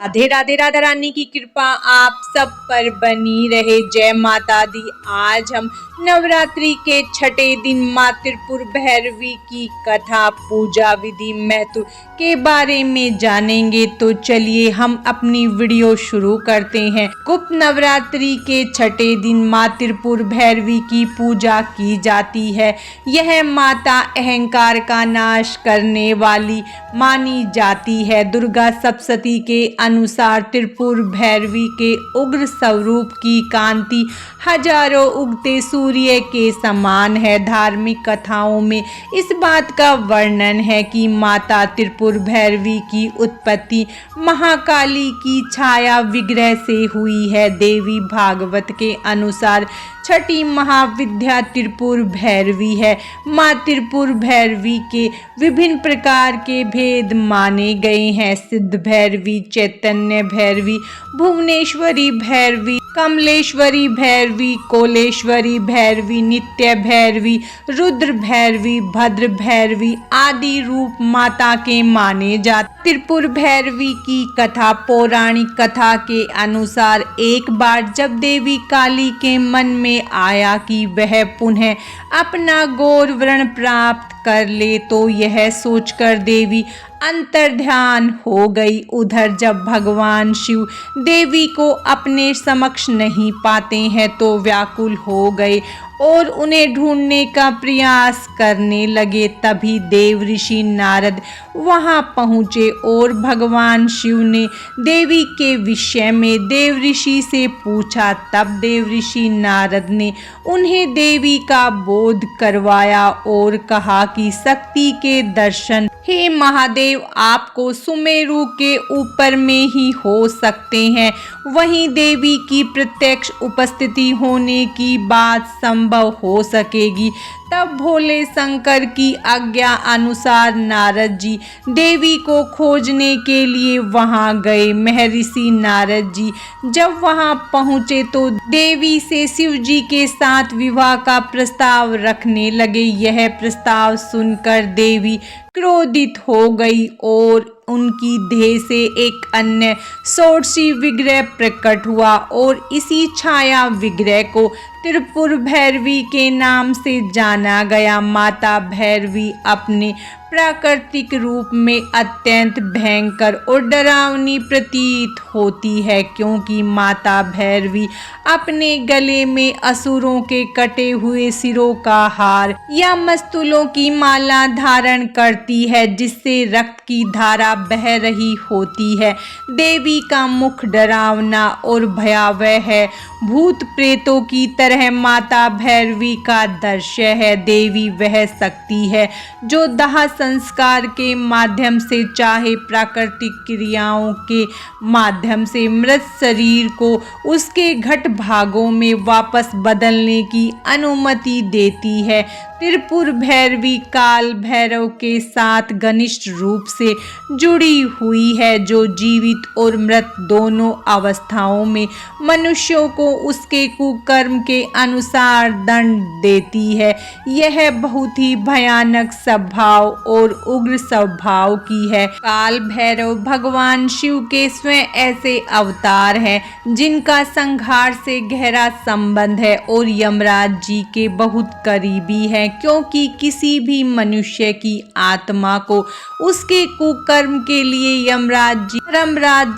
राधे राधे। राधा रानी की कृपा आप सब पर बनी रहे। जय माता दी। आज हम नवरात्रि के छठे दिन माँ त्रिपुर भैरवी की कथा, पूजा विधि, महत्व के बारे में जानेंगे। तो चलिए हम अपनी वीडियो शुरू करते हैं। गुप्त नवरात्रि के छठे दिन माँ त्रिपुर भैरवी की पूजा की जाती है। यह माता अहंकार का नाश करने वाली मानी जाती है। दुर्गा सप्तशती के अनुसार त्रिपुर भैरवी के उग्र स्वरूप की कांति हजारों उगते सूर्य के समान है। धार्मिक कथाओं में इस बात का वर्णन है कि माता त्रिपुर भैरवी की उत्पत्ति महाकाली की छाया विग्रह से हुई है। देवी भागवत के अनुसार छठी महाविद्या त्रिपुर भैरवी है। माँ त्रिपुर भैरवी के विभिन्न प्रकार के भेद माने गए हैं। सिद्ध भैरवी, चैतन्य भैरवी, भुवनेश्वरी भैरवी, कमलेश्वरी भैरवी, कोलेश्वरी भैरवी, नित्य भैरवी, रुद्र भैरवी, भद्र भैरवी आदि रूप माता के माने जाते। त्रिपुर भैरवी की कथा पौराणिक कथा के अनुसार एक बार जब देवी काली के मन में आया कि वह पुनः अपना गौर वर्ण प्राप्त कर ले, तो यह सोचकर देवी अंतर्ध्यान हो गई। उधर जब भगवान शिव देवी को अपने समक्ष नहीं पाते हैं तो व्याकुल हो गए और उन्हें ढूंढने का प्रयास करने लगे। तभी देव ऋषि नारद वहां पहुंचे और भगवान शिव ने देवी के विषय में देव ऋषि से पूछा। तब देव ऋषि नारद ने उन्हें देवी का बोध करवाया और कहा कि शक्ति के दर्शन हे महादेव आपको सुमेरु के ऊपर में ही हो सकते हैं। वहीं देवी की प्रत्यक्ष उपस्थिति होने की बात संभव हो सकेगी। तब भोले शंकर की आज्ञा अनुसार नारद जी देवी को खोजने के लिए वहां गए। महर्षि नारद जी जब वहां पहुंचे तो देवी से शिव जी के साथ विवाह का प्रस्ताव रखने लगे। यह प्रस्ताव सुनकर देवी क्रोधित हो गई और उनकी देह से एक अन्य षोडशी विग्रह प्रकट हुआ और इसी छाया विग्रह को त्रिपुर भैरवी के नाम से जाना गया। माता भैरवी अपने प्राकृतिक रूप में अत्यंत भयंकर और डरावनी प्रतीत होती है, क्योंकि माता भैरवी अपने गले में असुरों के कटे हुए सिरों का हार या मस्तूलों की माला धारण करती है, जिससे रक्त की धारा बह रही होती है। देवी का मुख डरावना और भयावह है। भूत प्रेतों की तरह माता भैरवी का दृश्य है। देवी वह शक्ति है जो दाह संस्कार के माध्यम से चाहे प्राकृतिक क्रियाओं के माध्यम से मृत शरीर को उसके घट भागों में वापस बदलने की अनुमति देती है। त्रिपुर भैरवी काल भैरव के साथ घनिष्ठ रूप से जुड़ी हुई है, जो जीवित और मृत दोनों अवस्थाओं में मनुष्यों को उसके कुकर्म के अनुसार दंड देती है। यह बहुत ही भयानक स्वभाव और उग्र स्वभाव की है। काल भैरव भगवान शिव के स्वयं ऐसे अवतार हैं जिनका संहार से गहरा संबंध है और यमराज जी के बहुत करीबी है, क्योंकि किसी भी मनुष्य की आत्मा को उसके कुकर्म के लिए यमराज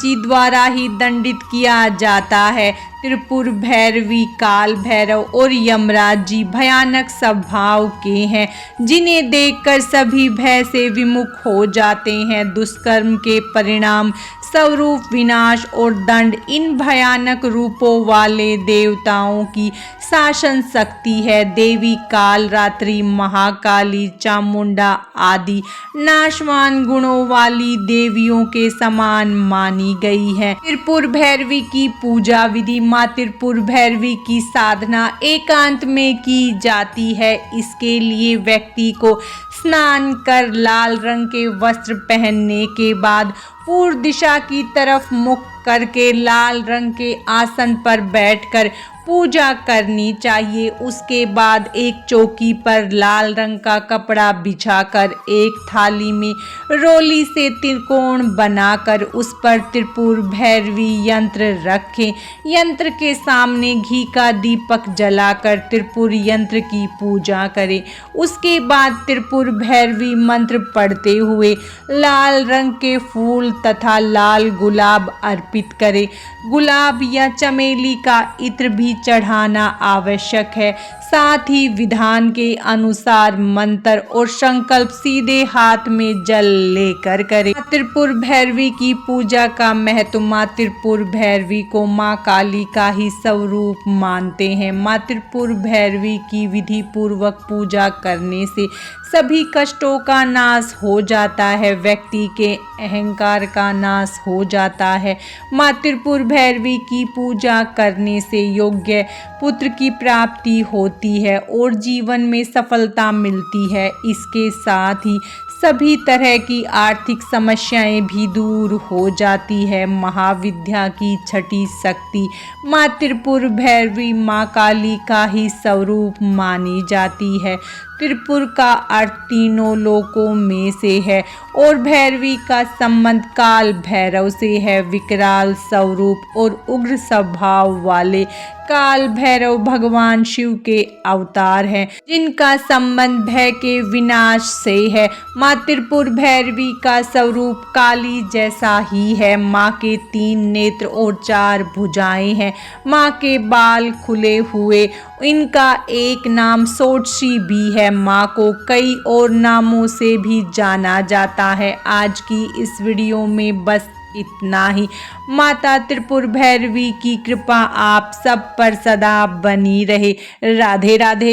जी द्वारा ही दंडित किया जाता है। त्रिपुर भैरवी, काल भैरव और यमराज जी भयानक स्वभाव के हैं, जिन्हें देखकर सभी भय से विमुख हो जाते हैं। दुष्कर्म के परिणाम स्वरूप विनाश और दंड इन भयानक रूपों वाले देवताओं की शासन शक्ति है। देवी काल रात्रि, महाकाली, चामुंडा आदि नाशवान गुणों वाली देवियों के समान मानी गई है। त्रिपुर भैरवी की पूजा विधि। माँ त्रिपुर भैरवी की साधना एकांत में की जाती है। इसके लिए व्यक्ति को स्नान कर लाल रंग के वस्त्र पहनने के बाद पूर्व दिशा की तरफ मुख करके लाल रंग के आसन पर बैठकर पूजा करनी चाहिए। उसके बाद एक चौकी पर लाल रंग का कपड़ा बिछाकर एक थाली में रोली से त्रिकोण बनाकर उस पर त्रिपुर भैरवी यंत्र रखें। यंत्र के सामने घी का दीपक जलाकर त्रिपुर यंत्र की पूजा करें। उसके बाद त्रिपुर भैरवी मंत्र पढ़ते हुए लाल रंग के फूल तथा लाल गुलाब अर्पित करें। गुलाब या चमेली का इत्र भी चढ़ाना आवश्यक है। साथ ही विधान के अनुसार मंत्र और संकल्प सीधे हाथ में जल लेकर करें। त्रिपुर भैरवी की पूजा का महत्व। माँ त्रिपुर भैरवी को माँ काली का ही स्वरूप मानते हैं। माँ त्रिपुर भैरवी की विधि पूर्वक पूजा करने से सभी कष्टों का नाश हो जाता है, व्यक्ति के अहंकार का नाश हो जाता है। माँ त्रिपुर भैरवी की पूजा करने से योग्य पुत्र की प्राप्ति होती है और जीवन में सफलता मिलती है। इसके साथ ही सभी तरह की आर्थिक समस्याएं भी दूर हो जाती है। महाविद्या की छठी शक्ति माँ त्रिपुर भैरवी माँ काली का ही स्वरूप मानी जाती है। त्रिपुर का अर्थ तीनों लोकों में से है और भैरवी का संबंध काल भैरव से है। विकराल स्वरूप और उग्र स्वभाव वाले काल भैरव भगवान शिव के अवतार हैं, जिनका संबंध भय के विनाश से है। माँ त्रिपुर भैरवी का स्वरूप काली जैसा ही है। माँ के 3 नेत्र और 4 भुजाएं हैं। माँ के बाल खुले हुए। इनका एक नाम सोटसी भी है। माँ को कई और नामों से भी जाना जाता है। आज की इस वीडियो में बस इतना ही। माता त्रिपुर भैरवी की कृपा आप सब पर सदा बनी रहे। राधे राधे।